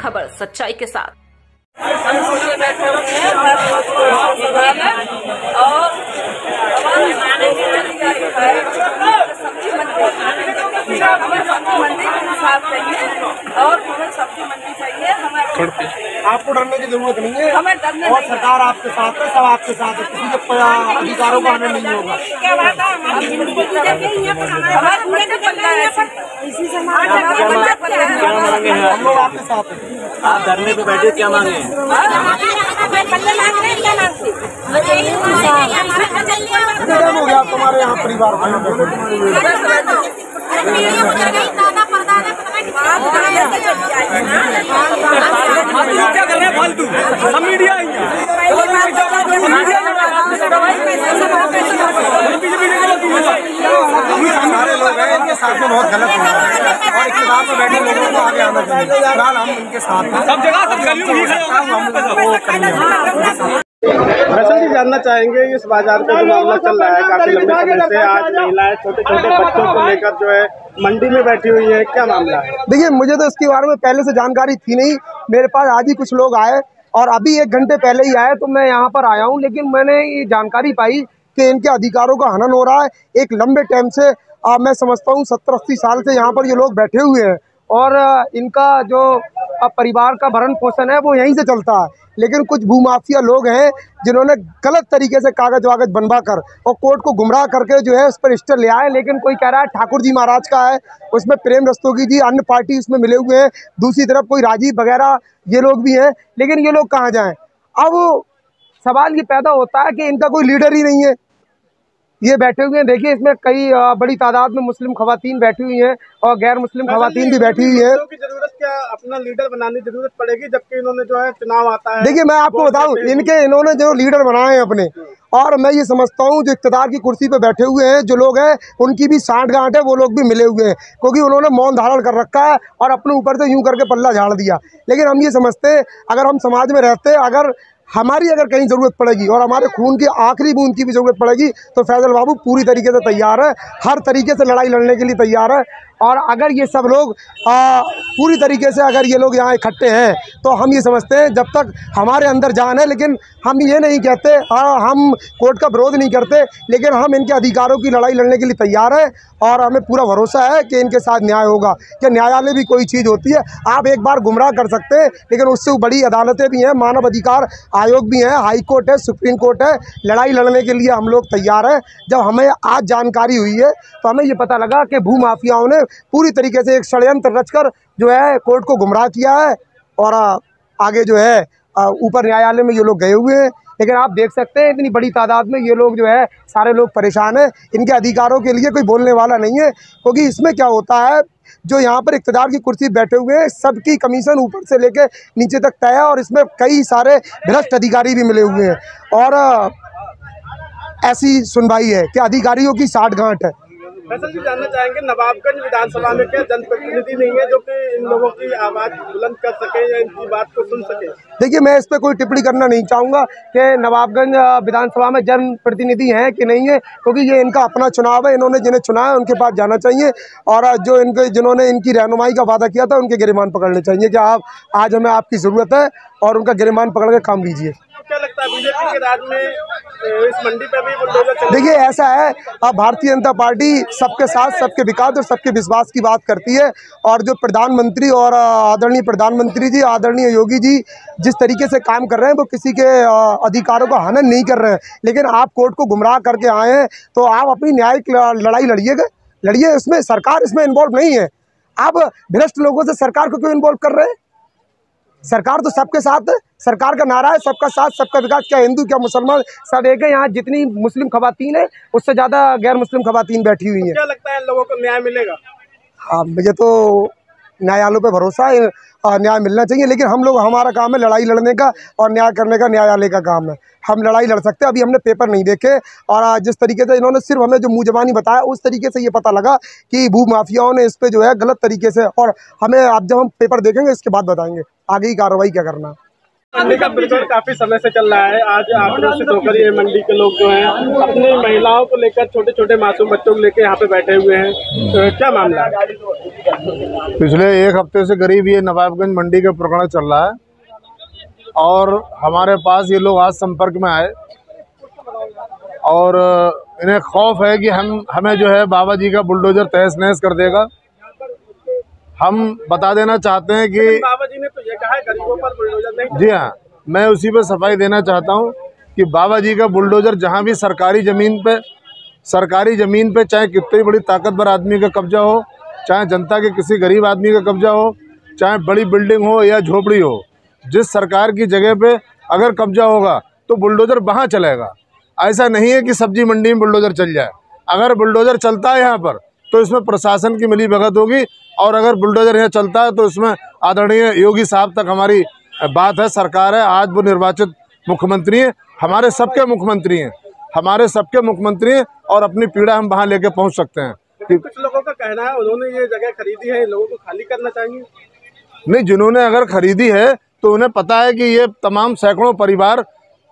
खबर सच्चाई के साथ। और हमें सब्जी मंडी चाहिए। आपको डरने की जरूरत नहीं है, हमें डरने और सरकार आपके साथ है, सब आपके साथ है, किसी के अधिकारों का हमें नहीं होगा। हम लोग आपके साथ हैं। आप धरने पे बैठे क्या मांगे? हो गया तुम्हारे यहाँ परिवार क्या कर रहे हैं फालतू? हम मीडिया सारे लोग हैं, इनके साथ में बहुत गलत हो रहा है, और इकतदार में बैठे लोगों को आगे आना चाहिए। फिलहाल हम इनके साथ हैं, सब जगह सब दरअसल जी जानना चाहेंगे इस बाजार का जो मामला चल रहा है काफी लंबे समय से, आज महिलाएं छोटे छोटे बच्चों को लेकर जो है मंडी में बैठी हुई है, क्या मामला है? देखिए, मुझे तो इसके बारे में पहले से जानकारी थी नहीं। मेरे पास आज ही कुछ लोग आए और अभी 1 घंटे पहले ही आए, तो मैं यहाँ पर आया हूँ। लेकिन मैंने ये जानकारी पाई कि इनके अधिकारों का हनन हो रहा है। एक लंबे टाइम से मैं समझता हूँ 70-80 साल से यहाँ पर ये लोग बैठे हुए हैं, और इनका जो परिवार का भरण पोषण है वो यहीं से चलता है। लेकिन कुछ भूमाफिया लोग हैं जिन्होंने गलत तरीके से कागज वागज बनवा कर और कोर्ट को गुमराह करके जो है उस पर रजिस्टर ले आए। लेकिन कोई कह रहा है ठाकुर जी महाराज का है, उसमें प्रेम रस्तोगी जी अन्य पार्टी उसमें मिले हुए हैं, दूसरी तरफ कोई राजीव वगैरह ये लोग भी हैं। लेकिन ये लोग कहाँ जाएं? अब सवाल ये पैदा होता है कि इनका कोई लीडर ही नहीं है। ये बैठे हुए हैं, देखिए इसमें कई बड़ी तादाद में मुस्लिम खवातीन बैठी हुई हैं और गैर मुस्लिम खवातीन भी बैठी हुई हैं। जरूरत क्या अपना लीडर बनाने की जरूरत पड़ेगी, जबकि इन्होंने जो है चुनाव आता है। देखिए, मैं आपको बताऊं, इन्होंने जो लीडर बनाए हैं अपने, और मैं ये समझता हूं जो इख्तिदार की कुर्सी पे बैठे हुए हैं जो लोग हैं, उनकी भी सांठ-गांठ है, वो लोग भी मिले हुए हैं, क्योंकि उन्होंने मौन धारण कर रखा है और अपने ऊपर से यूं करके पल्ला झाड़ दिया। लेकिन हम ये समझते हैं अगर हम समाज में रहते, अगर हमारी अगर कहीं ज़रूरत पड़ेगी और हमारे खून की आखिरी बूंद की भी ज़रूरत पड़ेगी, तो फैजल बाबू पूरी तरीके से तैयार है, हर तरीके से लड़ाई लड़ने के लिए तैयार है। और अगर ये सब लोग पूरी तरीके से अगर ये लोग यहाँ इकट्ठे हैं, तो हम ये समझते हैं जब तक हमारे अंदर जान है। लेकिन हम ये नहीं कहते, हम कोर्ट का विरोध नहीं करते, लेकिन हम इनके अधिकारों की लड़ाई लड़ने के लिए तैयार हैं, और हमें पूरा भरोसा है कि इनके साथ न्याय होगा। कि न्यायालय भी कोई चीज़ होती है, आप एक बार गुमराह कर सकते हैं, लेकिन उससे बड़ी अदालतें भी हैं, मानव अधिकार आयोग भी हैं, हाई कोर्ट है, सुप्रीम कोर्ट है। लड़ाई लड़ने के लिए हम लोग तैयार हैं। जब हमें आज जानकारी हुई है तो हमें ये पता लगा कि भूमाफियाओं ने पूरी तरीके से एक षड्यंत्र रचकर जो है कोर्ट को गुमराह किया है, और आगे जो है ऊपर न्यायालय में ये लोग गए हुए हैं। लेकिन आप देख सकते हैं इतनी बड़ी तादाद में ये लोग जो है सारे लोग परेशान हैं। इनके अधिकारों के लिए कोई बोलने वाला नहीं है, क्योंकि इसमें क्या होता है, जो यहाँ पर इख्तिदार की कुर्सी बैठे हुए हैं, सबकी कमीशन ऊपर से लेकर नीचे तक तय है, और इसमें कई सारे भ्रष्ट अधिकारी भी मिले हुए हैं। और ऐसी सुनवाई है कि अधिकारियों की साठगांठ है। वैसे जी जानना चाहेंगे नवाबगंज विधानसभा में क्या जनप्रतिनिधि नहीं है जो कि इन लोगों की आवाज़ बुलंद कर सके या इनकी बात को सुन सके? देखिए, मैं इस पर कोई टिप्पणी करना नहीं चाहूँगा कि नवाबगंज विधानसभा में जनप्रतिनिधि हैं कि नहीं है, क्योंकि ये इनका अपना चुनाव है। इन्होंने जिन्हें चुना है उनके पास जाना चाहिए, और जो जिन्होंने इनकी रहनुमाई का वादा किया था उनके गिरमान पकड़ने चाहिए कि आप आज हमें आपकी ज़रूरत है, और उनका गिरमान पकड़ के काम लीजिए। क्या लगता है बीजेपी के राज में इस मंडी पे भी बुलडोजर चल? देखिए, ऐसा है, अब भारतीय जनता पार्टी सबके साथ, सबके विकास और सबके विश्वास की बात करती है। और जो प्रधानमंत्री और आदरणीय प्रधानमंत्री जी, आदरणीय योगी जी जिस तरीके से काम कर रहे हैं, वो किसी के अधिकारों का हनन नहीं कर रहे हैं। लेकिन आप कोर्ट को गुमराह करके आए हैं, तो आप अपनी न्यायिक लड़ाई लड़िए। इसमें सरकार इसमें इन्वॉल्व नहीं है। आप भ्रष्ट लोगों से सरकार को क्यों इन्वॉल्व कर रहे हैं? सरकार तो सबके साथ है। सरकार का नारा है सबका साथ सबका विकास। क्या हिंदू क्या मुसलमान सब एक है। यहाँ जितनी मुस्लिम खवातीन है उससे ज़्यादा गैर मुस्लिम खवातीन बैठी हुई हैं। क्या लगता है लोगों को न्याय मिलेगा? हाँ, मुझे तो न्यायालयों पे भरोसा है, न्याय मिलना चाहिए। लेकिन हम लोग, हमारा काम है लड़ाई लड़ने का, और न्याय करने का न्यायालय का काम है। हम लड़ाई लड़ सकते हैं। अभी हमने पेपर नहीं देखे, और जिस तरीके से इन्होंने सिर्फ हमें जो मुँह ज़बानी बताया, उस तरीके से ये पता लगा कि भूमाफियाओं ने इस पर जो है गलत तरीके से, और हमें अब जब हम पेपर देखेंगे इसके बाद बताएंगे आगे की कार्रवाई क्या करना। मंडी का बिल्कुल काफी समय से चल रहा है। आज आक्रोशित होकर ये मंडी के लोग जो हैं अपनी महिलाओं को लेकर, छोटे छोटे मासूम बच्चों को लेकर यहाँ पे बैठे हुए हैं। तो क्या मामला है? पिछले एक हफ्ते से करीब ये नवाबगंज मंडी का प्रकरण चल रहा है और हमारे पास ये लोग आज संपर्क में आए और इन्हें खौफ है कि हमें जो है बाबा जी का बुलडोजर तहस नहस कर देगा। हम बता देना चाहते हैं कि बाबा जी ने तो ये कहा है गरीबों पर बुलडोजर नहीं। जी हाँ, मैं उसी पे सफाई देना चाहता हूँ कि बाबा जी का बुलडोजर जहाँ भी सरकारी ज़मीन पे चाहे कितनी बड़ी ताकतवर आदमी का कब्जा हो, चाहे जनता के किसी गरीब आदमी का कब्जा हो, चाहे बड़ी बिल्डिंग हो या झोपड़ी हो, जिस सरकार की जगह पे अगर कब्जा होगा तो बुलडोजर वहाँ चलेगा। ऐसा नहीं है कि सब्जी मंडी में बुलडोजर चल जाए। अगर बुलडोजर चलता है यहाँ पर तो इसमें प्रशासन की मिलीभगत होगी और अगर बुलडोजर यहाँ चलता है तो इसमें आदरणीय योगी साहब तक हमारी बात है। सरकार है, आज वो निर्वाचित मुख्यमंत्री हैं, हमारे सबके मुख्यमंत्री हैं और अपनी पीड़ा हम वहाँ लेके पहुँच सकते हैं। कुछ लोगों का कहना है उन्होंने ये जगह खरीदी है, लोगों को खाली करना चाहिए। नहीं, जिन्होंने अगर खरीदी है तो उन्हें पता है कि ये तमाम सैकड़ों परिवार,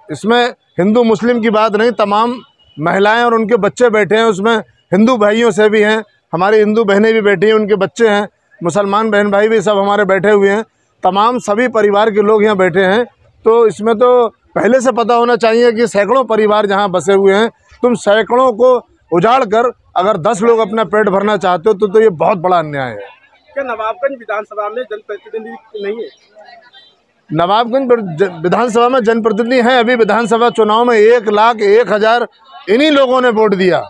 इसमें हिंदू मुस्लिम की बात नहीं, तमाम महिलाएं और उनके बच्चे बैठे हैं, उसमें हिंदू भाइयों से भी हैं, हमारी हिंदू बहनें भी बैठी हैं, उनके बच्चे हैं, मुसलमान बहन भाई भी सब हमारे बैठे हुए हैं, तमाम सभी परिवार के लोग यहाँ बैठे हैं। तो इसमें तो पहले से पता होना चाहिए कि सैकड़ों परिवार जहाँ बसे हुए हैं, तुम सैकड़ों को उजाड़ कर अगर 10 लोग अपना पेट भरना चाहते हो तो ये बहुत बड़ा अन्याय है। क्या नवाबगंज विधानसभा में जनप्रतिनिधि नहीं है? नवाबगंज विधानसभा में जनप्रतिनिधि हैं। अभी विधानसभा चुनाव में 1,01,000 इन्हीं लोगों ने वोट दिया,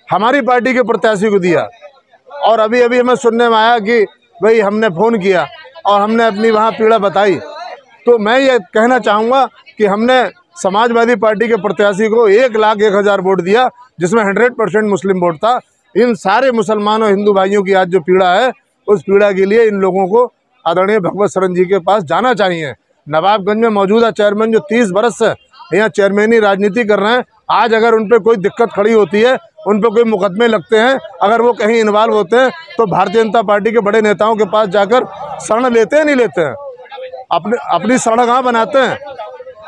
हमारी पार्टी के प्रत्याशी को दिया। और अभी हमें सुनने में आया कि भाई हमने फ़ोन किया और हमने अपनी वहाँ पीड़ा बताई। तो मैं ये कहना चाहूँगा कि हमने समाजवादी पार्टी के प्रत्याशी को 1,01,000 वोट दिया, जिसमें 100% मुस्लिम वोट था। इन सारे मुसलमान और हिंदू भाइयों की आज जो पीड़ा है, उस पीड़ा के लिए इन लोगों को आदरणीय भगवत शरण जी के पास जाना चाहिए। नवाबगंज में मौजूदा चेयरमैन जो 30 बरस से यहाँ चेयरमैनी राजनीति कर रहे हैं, आज अगर उन पर कोई दिक्कत खड़ी होती है, उन पर कोई मुकदमे लगते हैं, अगर वो कहीं इन्वॉल्व होते हैं तो भारतीय जनता पार्टी के बड़े नेताओं के पास जाकर शरण लेते हैं, नहीं लेते हैं, अपनी शरण कहाँ बनाते हैं।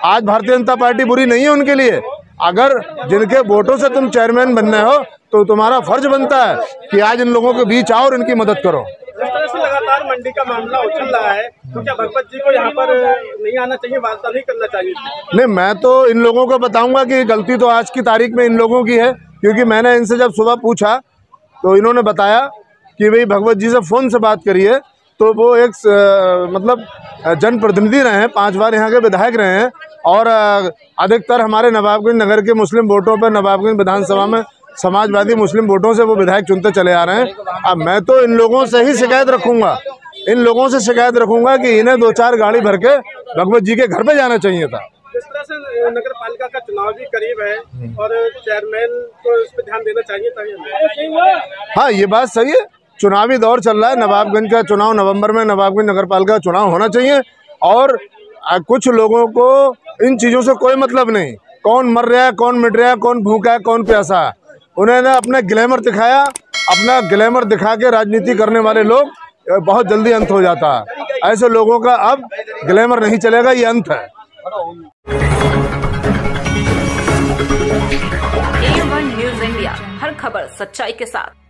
आज भारतीय जनता पार्टी बुरी नहीं है उनके लिए। अगर जिनके वोटों से तुम चेयरमैन बनने हो तो तुम्हारा फर्ज बनता है कि आज इन लोगों के बीच आओ और इनकी मदद करो। इस तरह से लगातार मंडी का मामला उछल रहा है, तो क्या भगवत जी को यहाँ पर नहीं आना चाहिए, वार्ता नहीं करना चाहिए? नहीं, मैं तो इन लोगों को बताऊंगा कि गलती तो आज की तारीख में इन लोगों की है, क्योंकि मैंने इनसे जब सुबह पूछा तो इन्होंने बताया कि भाई भगवत जी से फ़ोन से बात करिए। तो वो एक मतलब जनप्रतिनिधि रहे हैं, 5 बार यहाँ के विधायक रहे हैं और अधिकतर हमारे नवाबगंज नगर के मुस्लिम वोटों पर नवाबगंज विधानसभा में समाजवादी मुस्लिम वोटों से वो विधायक चुनते चले आ रहे हैं। अब मैं तो इन लोगों से ही शिकायत रखूंगा कि इन्हें 2-4 गाड़ी भर के भगवत जी के घर पे जाना चाहिए था। इस तरह से नगर पालिका का चुनाव भी करीब है और चेयरमैन को इस पर ध्यान देना चाहिए। हाँ, ये बात सही है, चुनावी दौर चल रहा है। नवाबगंज का चुनाव नवंबर में, नवाबगंज नगर पालिका का चुनाव होना चाहिए और कुछ लोगों को इन चीज़ों से कोई मतलब नहीं, कौन मर रहा है, कौन मिट रहा है, कौन भूखा है, कौन प्यासा है। उन्होंने अपना ग्लैमर दिखाया, अपना ग्लैमर दिखा के राजनीति करने वाले लोग बहुत जल्दी अंत हो जाता है। ऐसे लोगों का अब ग्लैमर नहीं चलेगा, ये अंत है। A1 न्यूज़ इंडिया, हर खबर सच्चाई के साथ।